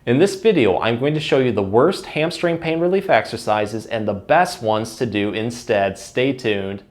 In this video, I'm going to show you the worst hamstring pain relief exercises and the best ones to do instead. Stay tuned.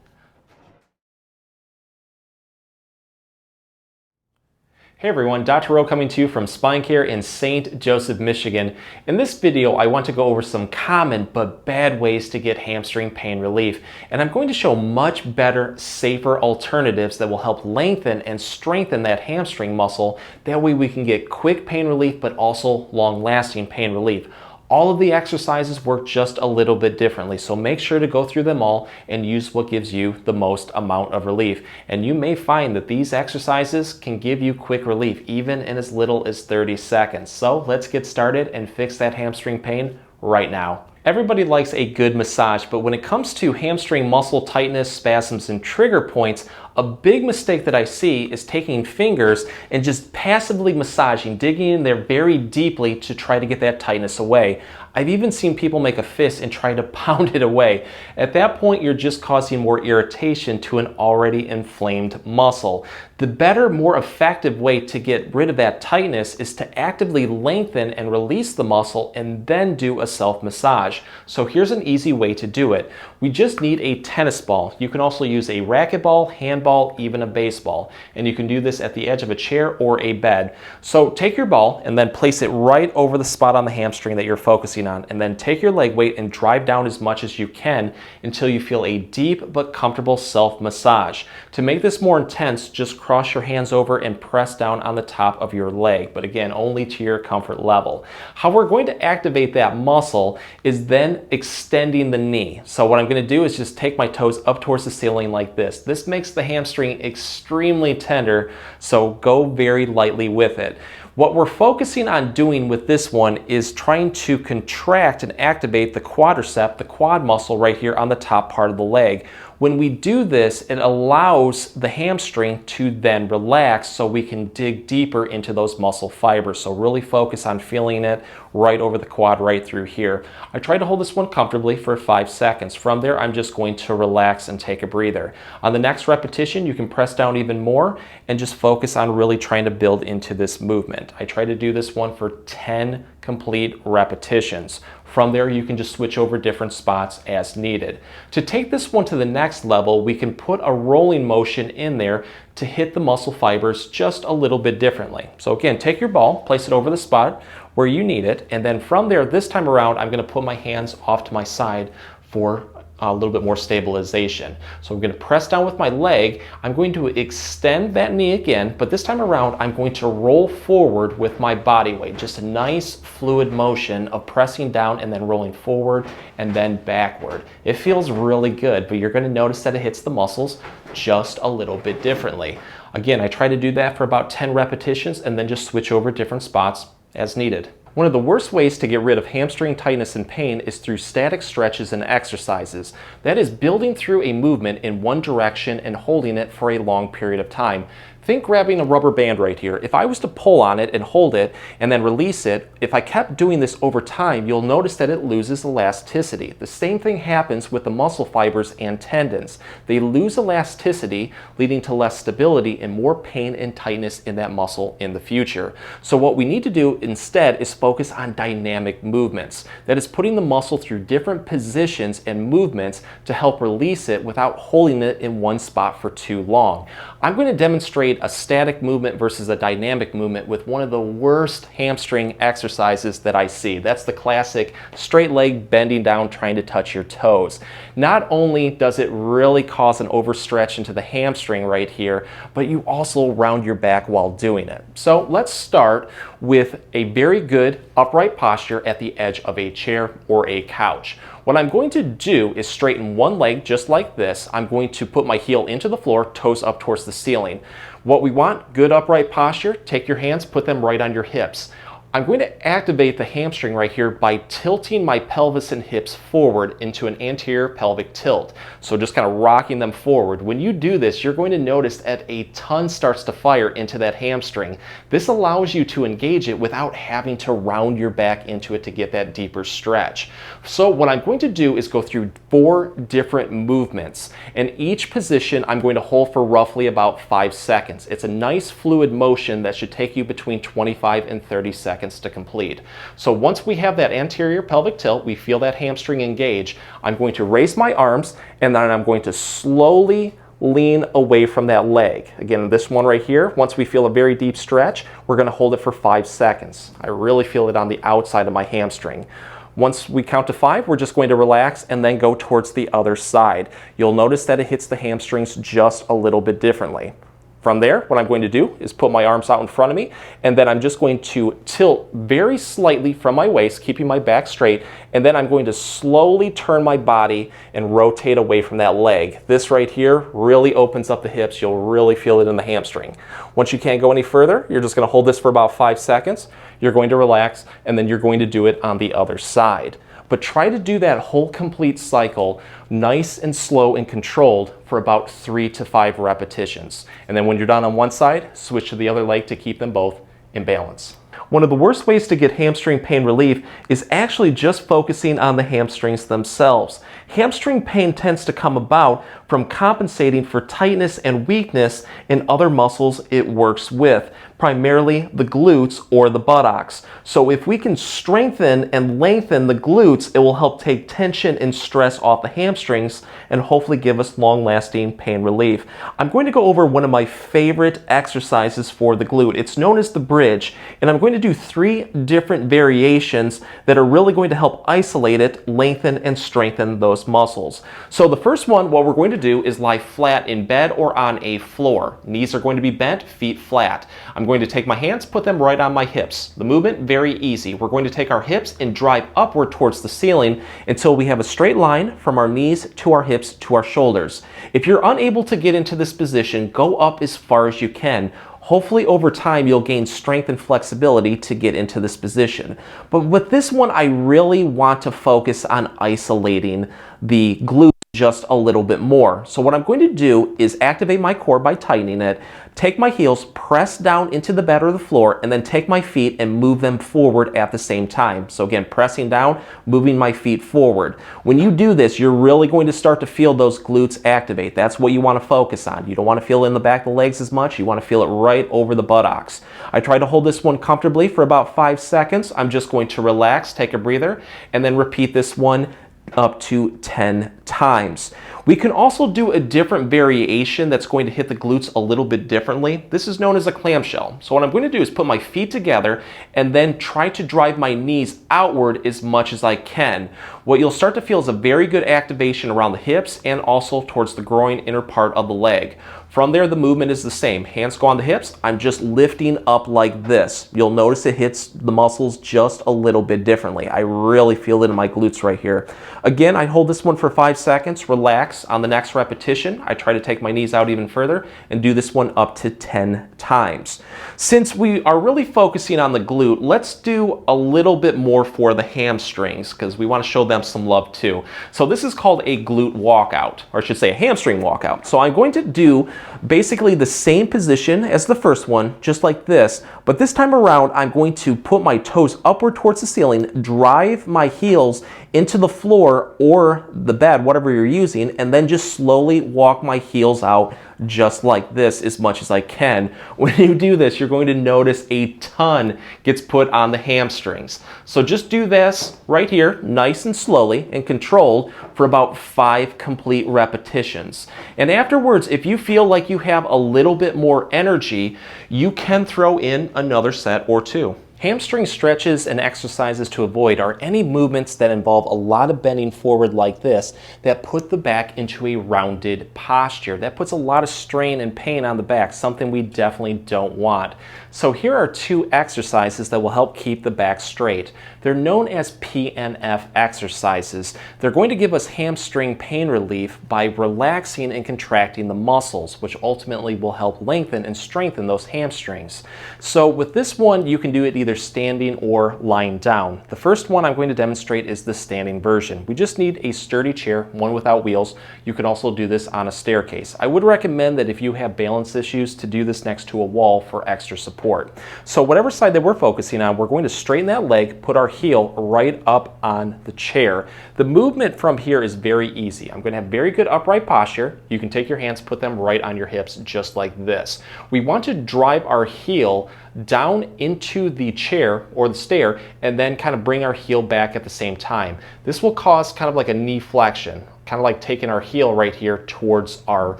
Hey everyone, Dr. Rowe coming to you from SpineCare in St. Joseph, Michigan. In this video, I want to go over some common but bad ways to get hamstring pain relief. And I'm going to show much better, safer alternatives that will help lengthen and strengthen that hamstring muscle. That way we can get quick pain relief, but also long-lasting pain relief. All of the exercises work just a little bit differently, so make sure to go through them all and use what gives you the most amount of relief. And you may find that these exercises can give you quick relief, even in as little as 30 seconds. So let's get started and fix that hamstring pain right now. Everybody likes a good massage, but when it comes to hamstring muscle tightness, spasms, and trigger points, a big mistake that I see is taking fingers and just passively massaging, digging in there very deeply to try to get that tightness away. I've even seen people make a fist and try to pound it away. At that point, you're just causing more irritation to an already inflamed muscle. The better, more effective way to get rid of that tightness is to actively lengthen and release the muscle and then do a self-massage. So here's an easy way to do it. We just need a tennis ball. You can also use a racquetball, handball, even a baseball. And you can do this at the edge of a chair or a bed. So take your ball and then place it right over the spot on the hamstring that you're focusing on. And then take your leg weight and drive down as much as you can until you feel a deep but comfortable self-massage. To make this more intense, just cross your hands over and press down on the top of your leg. But again, only to your comfort level. How we're going to activate that muscle is then extending the knee. So what I'm going to do is just take my toes up towards the ceiling like this. This makes the hamstring extremely tender, so go very lightly with it. What we're focusing on doing with this one is trying to contract and activate the quadricep, the quad muscle right here on the top part of the leg. When we do this, it allows the hamstring to then relax so we can dig deeper into those muscle fibers. So really focus on feeling it right over the quad, right through here. I try to hold this one comfortably for 5 seconds. From there, I'm just going to relax and take a breather. On the next repetition, you can press down even more and just focus on really trying to build into this movement. I try to do this one for 10 complete repetitions. From there, you can just switch over different spots as needed. To take this one to the next level, we can put a rolling motion in there to hit the muscle fibers just a little bit differently. So again, take your ball, place it over the spot where you need it, and then from there, this time around, I'm going to put my hands off to my side for a little bit more stabilization. So I'm going to press down with my leg. I'm going to extend that knee again, but this time around I'm going to roll forward with my body weight. Just a nice fluid motion of pressing down and then rolling forward and then backward. It feels really good, but you're going to notice that it hits the muscles just a little bit differently. Again, I try to do that for about 10 repetitions and then just switch over different spots as needed. One of the worst ways to get rid of hamstring tightness and pain is through static stretches and exercises. That is building through a movement in one direction and holding it for a long period of time. Think grabbing a rubber band right here. If I was to pull on it and hold it and then release it, if I kept doing this over time, you'll notice that it loses elasticity. The same thing happens with the muscle fibers and tendons. They lose elasticity, leading to less stability and more pain and tightness in that muscle in the future. So what we need to do instead is focus on dynamic movements. That is putting the muscle through different positions and movements to help release it without holding it in one spot for too long. I'm going to demonstrate a static movement versus a dynamic movement with one of the worst hamstring exercises that I see. That's the classic straight leg bending down trying to touch your toes. Not only does it really cause an overstretch into the hamstring right here, but you also round your back while doing it. So let's start with a very good upright posture at the edge of a chair or a couch. What I'm going to do is straighten one leg just like this. I'm going to put my heel into the floor, toes up towards the ceiling. What we want, good upright posture, take your hands, put them right on your hips. I'm going to activate the hamstring right here by tilting my pelvis and hips forward into an anterior pelvic tilt. So just kind of rocking them forward. When you do this, you're going to notice that a ton starts to fire into that hamstring. This allows you to engage it without having to round your back into it to get that deeper stretch. So what I'm going to do is go through 4 different movements. And each position I'm going to hold for roughly about 5 seconds. It's a nice fluid motion that should take you between 25 and 30 seconds seconds to complete. So once we have that anterior pelvic tilt, we feel that hamstring engage, I'm going to raise my arms and then I'm going to slowly lean away from that leg. Again, this one right here, once we feel a very deep stretch, we're going to hold it for 5 seconds. I really feel it on the outside of my hamstring. Once we count to 5, we're just going to relax and then go towards the other side. You'll notice that it hits the hamstrings just a little bit differently. From there, what I'm going to do is put my arms out in front of me, and then I'm just going to tilt very slightly from my waist, keeping my back straight, and then I'm going to slowly turn my body and rotate away from that leg. This right here really opens up the hips. You'll really feel it in the hamstring. Once you can't go any further, you're just going to hold this for about 5 seconds. You're going to relax, and then you're going to do it on the other side. But try to do that whole complete cycle nice and slow and controlled for about 3 to 5 repetitions. And then when you're done on one side, switch to the other leg to keep them both in balance. One of the worst ways to get hamstring pain relief is actually just focusing on the hamstrings themselves. Hamstring pain tends to come about from compensating for tightness and weakness in other muscles it works with, primarily the glutes or the buttocks. So if we can strengthen and lengthen the glutes, it will help take tension and stress off the hamstrings and hopefully give us long-lasting pain relief. I'm going to go over one of my favorite exercises for the glute. It's known as the bridge, and I'm going to do 3 different variations that are really going to help isolate it, lengthen, and strengthen those muscles. So the first one, what we're going to do is lie flat in bed or on a floor. Knees are going to be bent, feet flat. I'm going to take my hands, put them right on my hips. The movement, very easy. We're going to take our hips and drive upward towards the ceiling until we have a straight line from our knees to our hips to our shoulders. If you're unable to get into this position, go up as far as you can. Hopefully over time you'll gain strength and flexibility to get into this position. But with this one, I really want to focus on isolating the glutes just a little bit more. So what I'm going to do is activate my core by tightening it, take my heels, press down into the bed or the floor, and then take my feet and move them forward at the same time. So again, pressing down, moving my feet forward. When you do this, you're really going to start to feel those glutes activate. That's what you want to focus on. You don't want to feel it in the back of the legs as much. You want to feel it right over the buttocks. I try to hold this one comfortably for about 5 seconds. I'm just going to relax, take a breather, and then repeat this one up to 10 times. We can also do a different variation that's going to hit the glutes a little bit differently. This is known as a clamshell. So what I'm going to do is put my feet together and then try to drive my knees outward as much as I can. What you'll start to feel is a very good activation around the hips and also towards the groin inner part of the leg. From there, the movement is the same. Hands go on the hips. I'm just lifting up like this. You'll notice it hits the muscles just a little bit differently. I really feel it in my glutes right here. Again, I hold this one for 5 seconds, relax. On the next repetition, I try to take my knees out even further and do this one up to 10 times. Since we are really focusing on the glute, let's do a little bit more for the hamstrings because we want to show them some love too. So this is called a glute walkout, or I should say a hamstring walkout. So I'm going to do basically the same position as the first one, just like this, but this time around I'm going to put my toes upward towards the ceiling, drive my heels into the floor or the bed, whatever you're using, and then just slowly walk my heels out just like this as much as I can. When you do this, you're going to notice a ton gets put on the hamstrings. So just do this right here, nice and slowly and controlled for about 5 complete repetitions. And afterwards, if you feel like you have a little bit more energy, you can throw in another set or 2. Hamstring stretches and exercises to avoid are any movements that involve a lot of bending forward like this that put the back into a rounded posture. That puts a lot of strain and pain on the back, something we definitely don't want. So here are 2 exercises that will help keep the back straight. They're known as PNF exercises. They're going to give us hamstring pain relief by relaxing and contracting the muscles, which ultimately will help lengthen and strengthen those hamstrings. So with this one, you can do it either standing or lying down. The first one I'm going to demonstrate is the standing version. We just need a sturdy chair, one without wheels. You can also do this on a staircase. I would recommend that if you have balance issues to do this next to a wall for extra support. So whatever side that we're focusing on, we're going to straighten that leg, put our heel right up on the chair. The movement from here is very easy. I'm going to have very good upright posture. You can take your hands, put them right on your hips just like this. We want to drive our heel down into the chair or the stair, and then kind of bring our heel back at the same time. This will cause kind of like a knee flexion, kind of like taking our heel right here towards our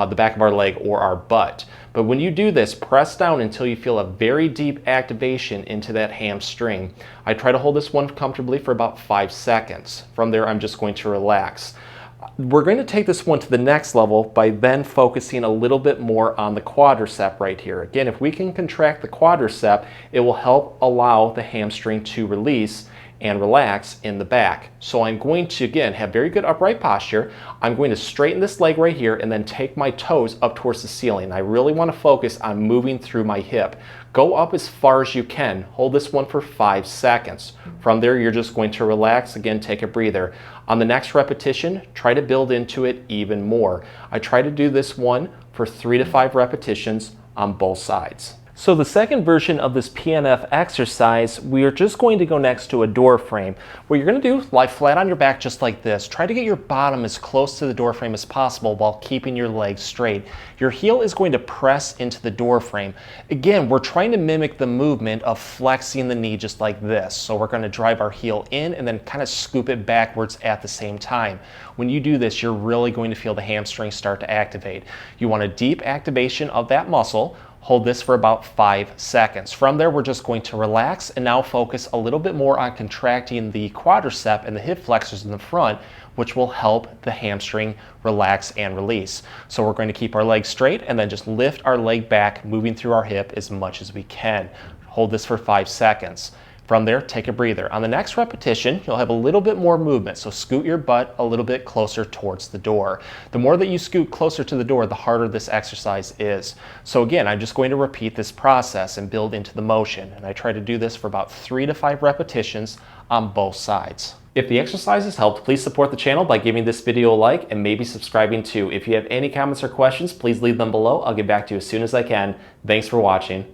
the back of our leg or our butt. But when you do this, press down until you feel a very deep activation into that hamstring. I try to hold this one comfortably for about 5 seconds. From there, I'm just going to relax. We're going to take this one to the next level by then focusing a little bit more on the quadricep right here. Again, if we can contract the quadricep, it will help allow the hamstring to release and relax in the back. So I'm going to, again, have very good upright posture. I'm going to straighten this leg right here and then take my toes up towards the ceiling. I really want to focus on moving through my hip. Go up as far as you can. Hold this one for 5 seconds. From there, you're just going to relax. Again, take a breather. On the next repetition, try to build into it even more. I try to do this one for 3 to 5 repetitions on both sides. So the second version of this PNF exercise, we are just going to go next to a door frame. What you're going to do, lie flat on your back just like this. Try to get your bottom as close to the door frame as possible while keeping your legs straight. Your heel is going to press into the door frame. Again, we're trying to mimic the movement of flexing the knee just like this. So we're going to drive our heel in and then kind of scoop it backwards at the same time. When you do this, you're really going to feel the hamstring start to activate. You want a deep activation of that muscle. Hold this for about 5 seconds. From there, we're just going to relax and now focus a little bit more on contracting the quadricep and the hip flexors in the front, which will help the hamstring relax and release. So we're going to keep our legs straight and then just lift our leg back, moving through our hip as much as we can. Hold this for 5 seconds. From there, take a breather. On the next repetition, you'll have a little bit more movement, so scoot your butt a little bit closer towards the door. The more that you scoot closer to the door, the harder this exercise is. So again, I'm just going to repeat this process and build into the motion. And I try to do this for about 3 to 5 repetitions on both sides. If the exercise has helped, please support the channel by giving this video a like and maybe subscribing too. If you have any comments or questions, please leave them below. I'll get back to you as soon as I can. Thanks for watching.